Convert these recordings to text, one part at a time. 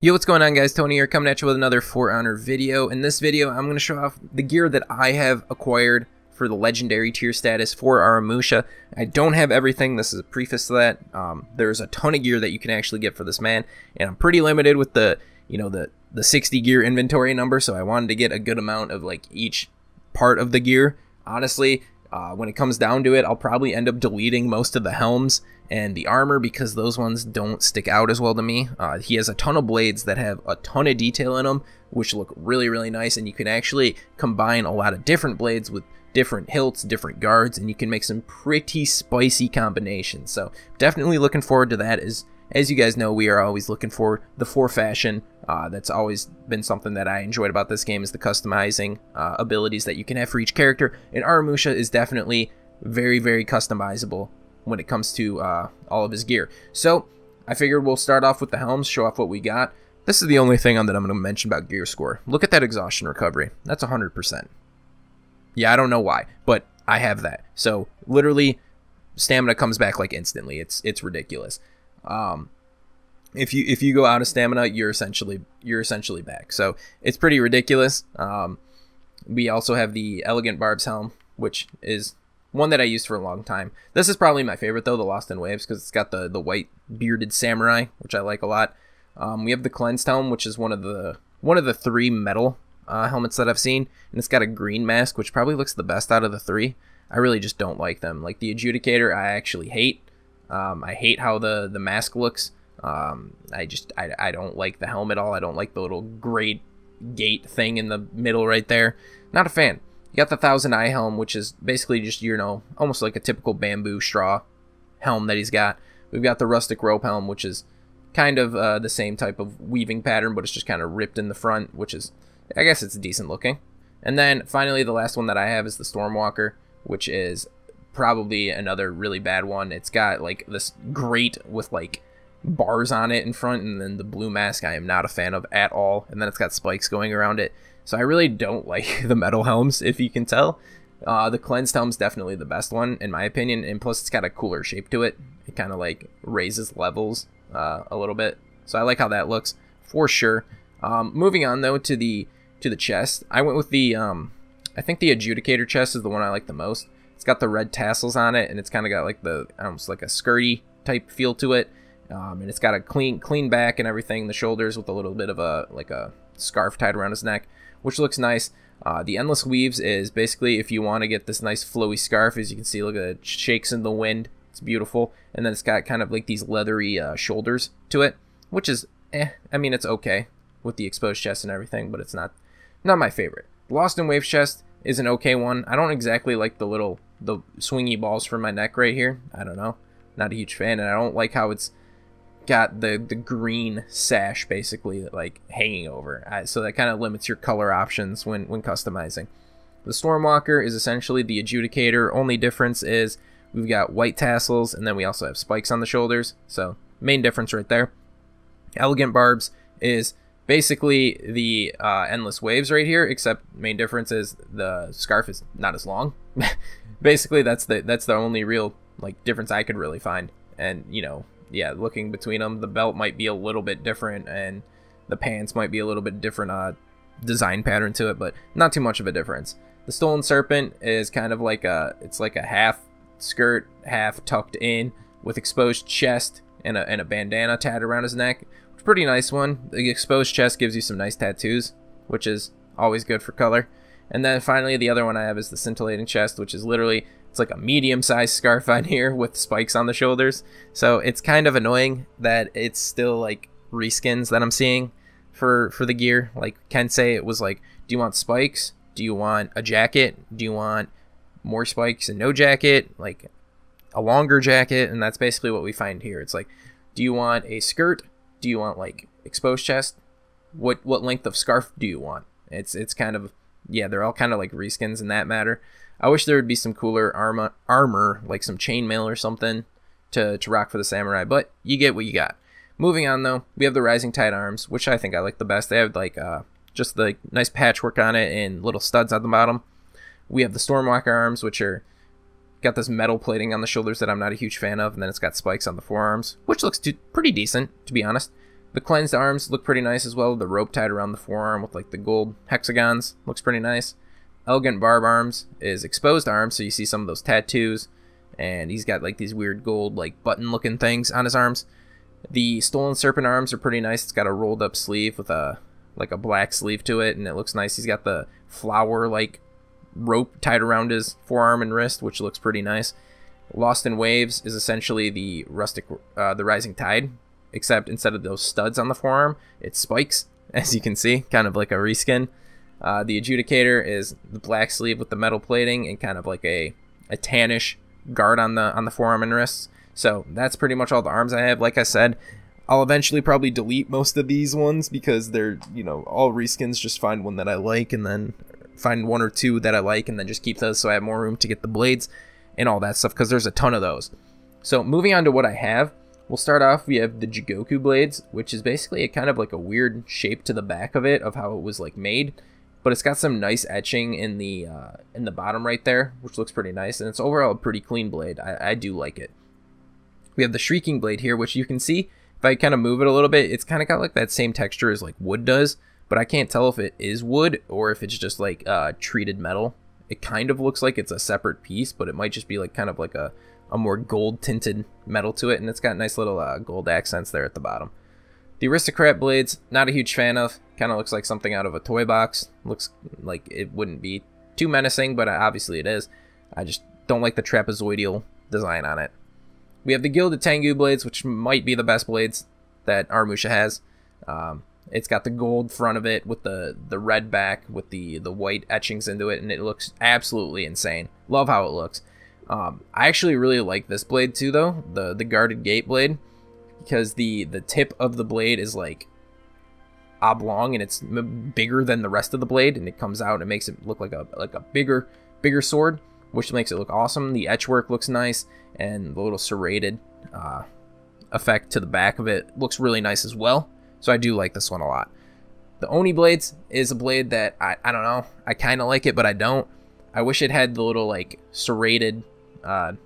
Yo, what's going on, guys? Tony here, coming at you with another For Honor video. In this video, I'm going to show off the gear that I have acquired for the legendary tier status for Aramusha. I don't have everything. This is a preface to that. There's a ton of gear that you can actually get for this man, and I'm pretty limited with the 60 gear inventory number, so I wanted to get a good amount of like each part of the gear. Honestly, when it comes down to it, I'll probably end up deleting most of the helms and the armor because those ones don't stick out as well to me. He has a ton of blades that have a ton of detail in them, which look really, really nice, and you can actually combine a lot of different blades with different hilts, different guards, and you can make some pretty spicy combinations. So definitely looking forward to that. As you guys know, we are always looking for the 4 fashion. That's always been something that I enjoyed about this game, is the customizing abilities that you can have for each character. And Aramusha is definitely very, very customizable when it comes to all of his gear. So I figured we'll start off with the helms, show off what we got. This is the only thing that I'm going to mention about gear score. Look at that exhaustion recovery. That's 100%. Yeah, I don't know why, but I have that. So literally, stamina comes back like instantly. It's ridiculous. If you go out of stamina, you're essentially back. So it's pretty ridiculous. We also have the Elegant Barb's helm, which is one that I used for a long time. This is probably my favorite though, the Lost in Waves, because it's got the white bearded samurai, which I like a lot. We have the Cleansed helm, which is one of the 3 metal helmets that I've seen, and it's got a green mask, which probably looks the best out of the 3. I really just don't like them. Like the Adjudicator, I actually hate. I hate how the mask looks. I don't like the helmet at all. I don't like the little gray gate thing in the middle right there. Not a fan. You got the Thousand Eye Helm, which is basically just, almost like a typical bamboo straw helm that he's got. We've got the Rustic Rope Helm, which is kind of the same type of weaving pattern, but it's just kind of ripped in the front, which is, I guess it's decent looking. And then finally, the last one that I have is the Stormwalker, which is probably another really bad one. It's got like this grate with like bars on it in front, and then the blue mask I am not a fan of at all, and then it's got spikes going around it. So I really don't like the metal helms, if you can tell. The Cleansed helm's definitely the best one in my opinion, and plus it's got a cooler shape to it. It kind of like raises levels a little bit, so I like how that looks for sure. Moving on though to the chest, I went with the I think the Adjudicator chest is the one I like the most. It's got the red tassels on it, and it's kind of got like the almost like a skirty type feel to it. And it's got a clean back and everything, the shoulders with a little bit of a scarf tied around his neck, which looks nice. The Endless Weaves is basically if you want to get this nice flowy scarf. As you can see, look at it, shakes in the wind. It's beautiful. And then it's got kind of like these leathery shoulders to it, which is I mean, it's okay with the exposed chest and everything, but it's not my favorite. Lost in Waves chest is an okay one. I don't exactly like the swingy balls for my neck right here. I don't know, not a huge fan, and I don't like how it's got the green sash basically like hanging over, so that kind of limits your color options when customizing. The Stormwalker is essentially the Adjudicator. Only difference is we've got white tassels, and then we also have spikes on the shoulders, so main difference right there. Elegant Barbs is basically the Endless Waves right here, except main difference is the scarf is not as long. Basically that's the only real like difference I could really find. And yeah, looking between them, the belt might be a little bit different, and the pants might be a little bit different design pattern to it, but not too much of a difference. The Stolen Serpent is kind of like it's like a half skirt, half tucked in, with exposed chest and a bandana tied around his neck. It's a pretty nice one. The exposed chest gives you some nice tattoos, which is always good for color. And then finally, the other one I have is the Scintillating Chest, which is literally, it's like a medium-sized scarf on here with spikes on the shoulders. So it's kind of annoying that it's still like reskins that I'm seeing for the gear. Like KENSEI, it was like, do you want spikes? Do you want a jacket? Do you want more spikes and no jacket? Like a longer jacket? And that's basically what we find here. It's like, do you want a skirt? Do you want like exposed chest? What length of scarf do you want? It's kind of, yeah, they're all kind of like reskins in that matter. I wish there would be some cooler armor, like some chainmail or something to rock for the samurai, but you get what you got. Moving on though, we have the Rising Tide arms, which I think I like the best. They have like just the nice patchwork on it and little studs at the bottom. We have the Stormwalker arms, which are got this metal plating on the shoulders that I'm not a huge fan of, and then it's got spikes on the forearms, which looks pretty decent, to be honest. The cleansed arms look pretty nice as well. The rope tied around the forearm with like the gold hexagons looks pretty nice. Elegant Barb arms is exposed arms, so you see some of those tattoos, and he's got like these weird gold like button looking things on his arms. The stolen Serpent arms are pretty nice. It's got a rolled up sleeve with a black sleeve to it, and it looks nice. He's got the flower like rope tied around his forearm and wrist, which looks pretty nice. Lost in Waves is essentially the Rustic, the Rising Tide, except instead of those studs on the forearm, it's spikes, as you can see, kind of like a reskin. The Adjudicator is the black sleeve with the metal plating and kind of like a tannish guard on the forearm and wrists. So that's pretty much all the arms I have. Like I said, I'll eventually probably delete most of these ones because they're, you know, all reskins. Just find one that I like and then find one or two that I like and then just keep those so I have more room to get the blades and all that stuff, because there's a ton of those. So moving on to what I have, we'll start off. We have the Jigoku blades, which is basically a kind of like a weird shape to the back of it of how it was like made, but it's got some nice etching in the bottom right there, which looks pretty nice, and it's overall a pretty clean blade. I do like it. We have the Shrieking Blade here, which you can see if I kind of move it a little bit, it's kind of got like that same texture as like wood does, but I can't tell if it is wood or if it's just like treated metal. It kind of looks like it's a separate piece, but it might just be like kind of like a more gold tinted metal to it, and it's got nice little gold accents there at the bottom. The Aristocrat blades, not a huge fan of. Kind of looks like something out of a toy box. Looks like it wouldn't be too menacing, but obviously it is. I just don't like the trapezoidal design on it. We have the Gilded Tangu blades, which might be the best blades that Aramusha has. It's got the gold front of it with the red back with the white etchings into it, and it looks absolutely insane. Love how it looks. I actually really like this blade too, though, the Guarded Gate blade, because the tip of the blade is like oblong and it's bigger than the rest of the blade, and it comes out and it makes it look like a bigger sword, which makes it look awesome. The etch work looks nice, and the little serrated effect to the back of it looks really nice as well. So I do like this one a lot. The Oni blades is a blade that I don't know, I kind of like it, but I don't. I wish it had the little like serrated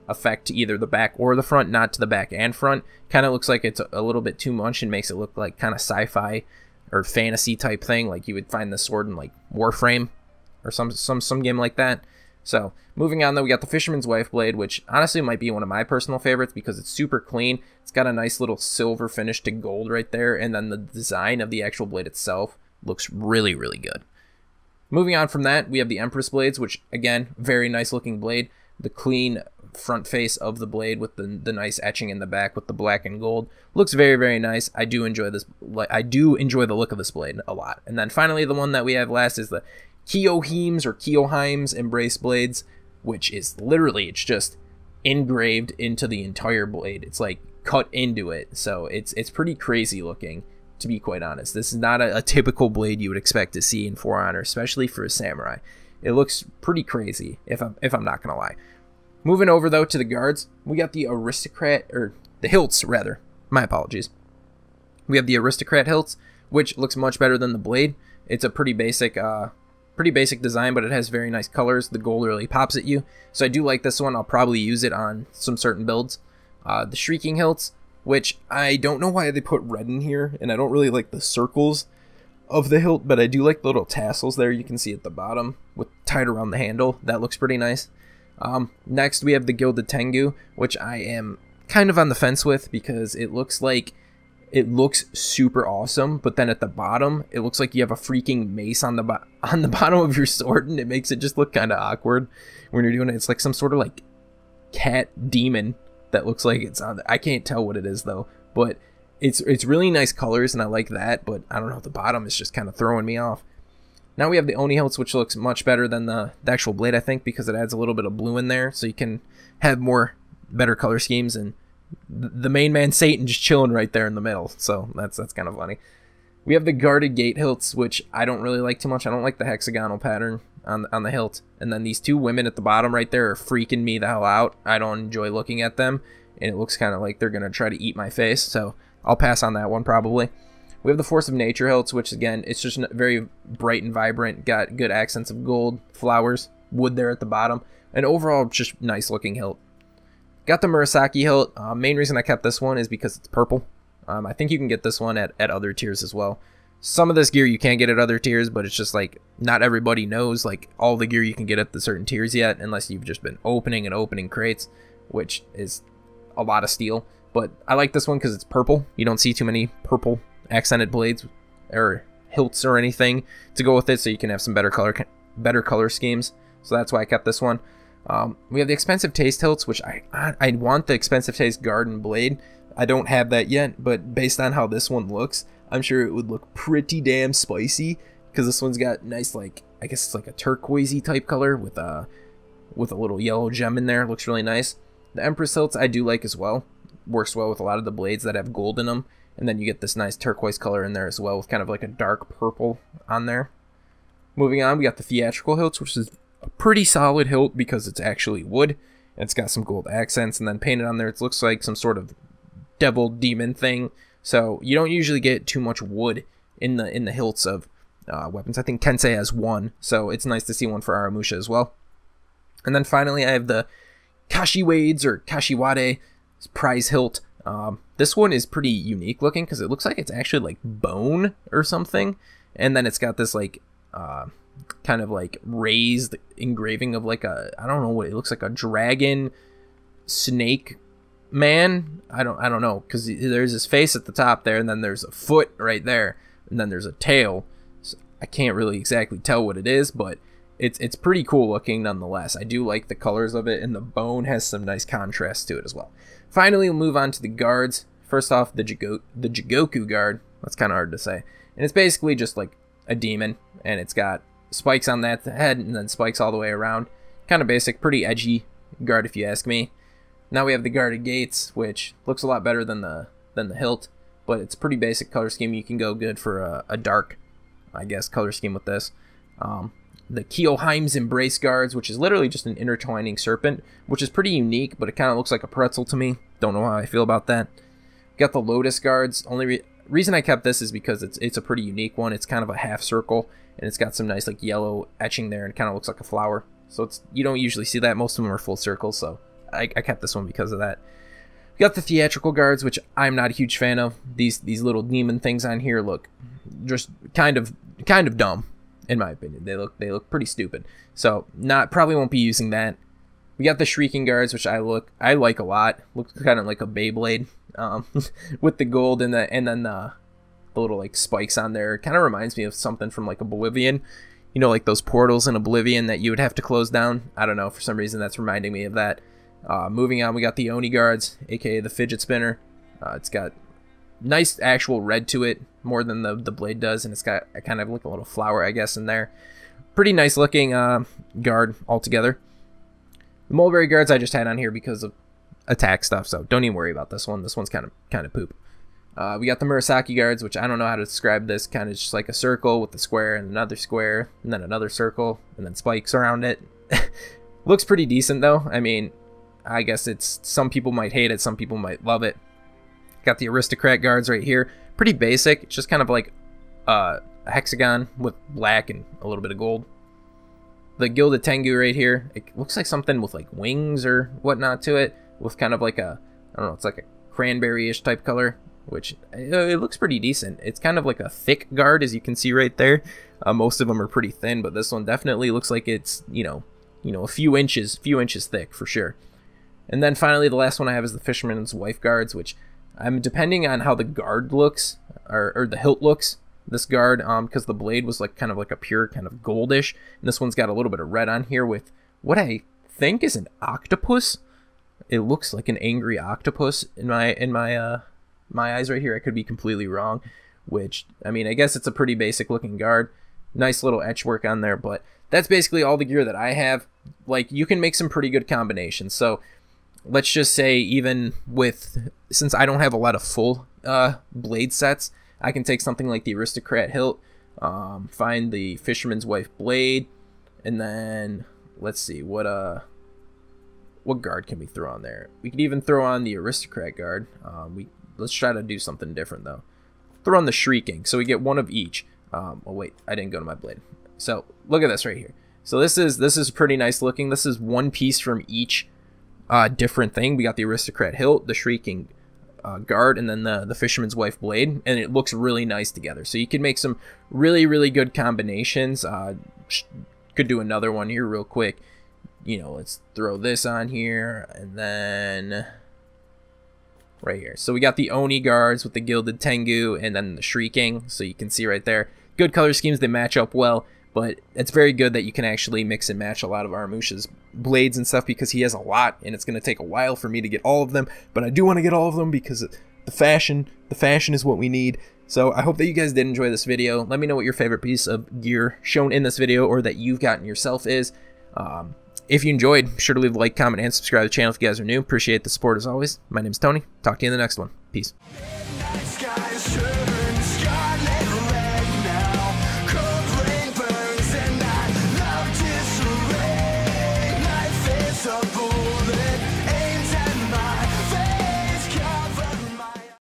effect to either the back or the front, not to the back and front. Kind of looks like it's a little bit too much and makes it look like kind of sci-fi or fantasy type thing, like you would find the sword in like Warframe or some game like that. So moving on, though, we got the Fisherman's Wife blade, which honestly might be one of my personal favorites because it's super clean. It's got a nice little silver finish to gold right there, and then the design of the actual blade itself looks really, really good. Moving on from that, we have the Empress Blades, which, again, very nice looking blade. The clean front face of the blade with the nice etching in the back with the black and gold looks very, very nice. I do enjoy this. I do enjoy the look of this blade a lot. And then finally, the one that we have last is the Kyoheim's Embrace Blades, which is literally, it's just engraved into the entire blade. It's like cut into it. So it's pretty crazy looking, to be quite honest. This is not a typical blade you would expect to see in For Honor, especially for a samurai. It looks pretty crazy, if I'm not gonna lie. Moving over though to the guards, we got the Aristocrat, or the Hilts rather. My apologies. We have the Aristocrat Hilts, which looks much better than the blade. It's a pretty basic design, but it has very nice colors. The gold really pops at you, so I do like this one. I'll probably use it on some certain builds. The Shrieking Hilts, which I don't know why they put red in here, and I don't really like the circles of the hilt, but I do like the little tassels there you can see at the bottom with tied around the handle. That looks pretty nice. Next we have the Gilded Tengu, which I am kind of on the fence with because it looks super awesome, but then at the bottom it looks like you have a freaking mace on the bottom of your sword, and it makes it just look kind of awkward when you're doing it. It's like some sort of like cat demon that looks like it's on I can't tell what it is though, but it's really nice colors and I like that, but I don't know, the bottom is just kind of throwing me off. Now we have the Oni Hilts, which looks much better than the actual blade, I think, because it adds a little bit of blue in there, so you can have better color schemes, and the main man Satan just chilling right there in the middle, so that's kind of funny. We have the Guarded Gate Hilts, which I don't really like too much. I don't like the hexagonal pattern on the hilt, and then these two women at the bottom right there are freaking me the hell out. I don't enjoy looking at them, and it looks kind of like they're going to try to eat my face, so I'll pass on that one probably. We have the Force of Nature Hilts, which again, it's just very bright and vibrant, got good accents of gold, flowers, wood there at the bottom, and overall just nice looking hilt. Got the Murasaki Hilt. Main reason I kept this one is because it's purple. I think you can get this one at other tiers as well. Some of this gear you can't get at other tiers, but it's just like not everybody knows like all the gear you can get at the certain tiers yet, unless you've just been opening and opening crates, which is a lot of steel. But I like this one because it's purple. You don't see too many purple accented blades or hilts or anything to go with it, so you can have some better color schemes. So that's why I kept this one. We have the expensive taste hilts, which I want the expensive taste guard and blade. I don't have that yet, but based on how this one looks, I'm sure it would look pretty damn spicy, because this one's got nice, like, I guess it's like a turquoisey type color with a little yellow gem in there. It looks really nice. The Empress hilts I do like as well. Works well with a lot of the blades that have gold in them. And then you get this nice turquoise color in there as well with kind of like a dark purple on there. Moving on, we got the Theatrical Hilts, which is a pretty solid hilt because it's actually wood. And it's got some gold accents, and then painted on there it looks like some sort of devil demon thing. So you don't usually get too much wood in the hilts of weapons. I think KENSEI has one, so it's nice to see one for Aramusha as well. And then finally I have the Kashiwades or Kashiwade prize hilt. This one is pretty unique looking because it looks like it's actually like bone or something, and then it's got this like kind of like raised engraving of like a, I don't know what it looks like, a dragon snake man. I don't know, because there's his face at the top there, and then there's a foot right there, and then there's a tail. So I can't really exactly tell what it is, but it's pretty cool looking nonetheless. I do like the colors of it, and the bone has some nice contrast to it as well. Finally, we'll move on to the guards. First off, the Jigoku guard. That's kind of hard to say, and it's basically just like a demon, and it's got spikes on that head and then spikes all the way around. Kind of basic, pretty edgy guard if you ask me. Now we have the guarded gates, which looks a lot better than the hilt, but it's pretty basic color scheme. You can go good for a dark, I guess, color scheme with this. The Kyoheim's Embrace guards, which is literally just an intertwining serpent, which is pretty unique, but it kind of looks like a pretzel to me. Don't know how I feel about that. Got the Lotus Guards. Only reason I kept this is because it's a pretty unique one. It's kind of a half circle, and it's got some nice like yellow etching there, and it kind of looks like a flower. So you don't usually see that. Most of them are full circles, so I kept this one because of that. We got the Theatrical Guards, which I'm not a huge fan of. These little demon things on here look just kind of dumb, in my opinion. They look pretty stupid. So probably won't be using that. We got the Shrieking Guards, which I like a lot. Looks kind of like a Beyblade, with the gold and then the little like spikes on there. Kind of reminds me of something from like Oblivion. You know, like those portals in Oblivion that you would have to close down. I don't know, for some reason that's reminding me of that. Moving on, we got the Oni Guards, aka the Fidget Spinner. It's got nice actual red to it, more than the blade does, and it's got a kind of like a little flower, I guess, in there. Pretty nice looking guard altogether. The Mulberry Guards I just had on here because of attack stuff, so don't even worry about this one. This one's kind of poop. We got the Murasaki Guards, which I don't know how to describe this. Kind of just like a circle with a square and another square, and then another circle, and then spikes around it. Looks pretty decent though. I mean, I guess some people might hate it, some people might love it. Got the Aristocrat Guards right here. Pretty basic. It's just kind of like a hexagon with black and a little bit of gold. The Gilded Tangu right here. It looks like something with like wings or whatnot to it, with kind of like I don't know, it's like a cranberry-ish type color, which it looks pretty decent. It's kind of like a thick guard, as you can see right there. Most of them are pretty thin, but this one definitely looks like it's, you know, a few inches thick for sure. And then finally, the last one I have is the Fisherman's Wife Guards, which I'm depending on how the guard looks, or the hilt looks. This guard, because the blade was like kind of like a pure kind of goldish, and this one's got a little bit of red on here with what I think is an octopus. It looks like an angry octopus in my eyes right here. I could be completely wrong, which, I mean, I guess it's a pretty basic looking guard. Nice little etch work on there, but that's basically all the gear that I have. Like, you can make some pretty good combinations. So let's just say, even since I don't have a lot of full blade sets, I can take something like the Aristocrat Hilt, find the Fisherman's Wife Blade, and then let's see what guard can we throw on there. We could even throw on the Aristocrat Guard. Let's try to do something different though. Throw on the Shrieking, so we get one of each. Oh wait, I didn't go to my blade. So look at this right here. So this is pretty nice looking. This is one piece from each different thing. We got the Aristocrat Hilt, the Shrieking guard and then the fisherman's wife blade, and it looks really nice together. So you can make some really good combinations. Could do another one here real quick. You know, let's throw this on here, and then right here. So we got the Oni guards with the Gilded Tengu and then the Shrieking. So you can see right there, good color schemes, they match up well. But it's very good that you can actually mix and match a lot of Aramusha's blades and stuff, because he has a lot, and it's going to take a while for me to get all of them. But I do want to get all of them because the fashion is what we need. So I hope that you guys did enjoy this video. Let me know what your favorite piece of gear shown in this video or that you've gotten yourself is. If you enjoyed, be sure to leave a like, comment, and subscribe to the channel if you guys are new. Appreciate the support as always. My name's Tony. Talk to you in the next one. Peace.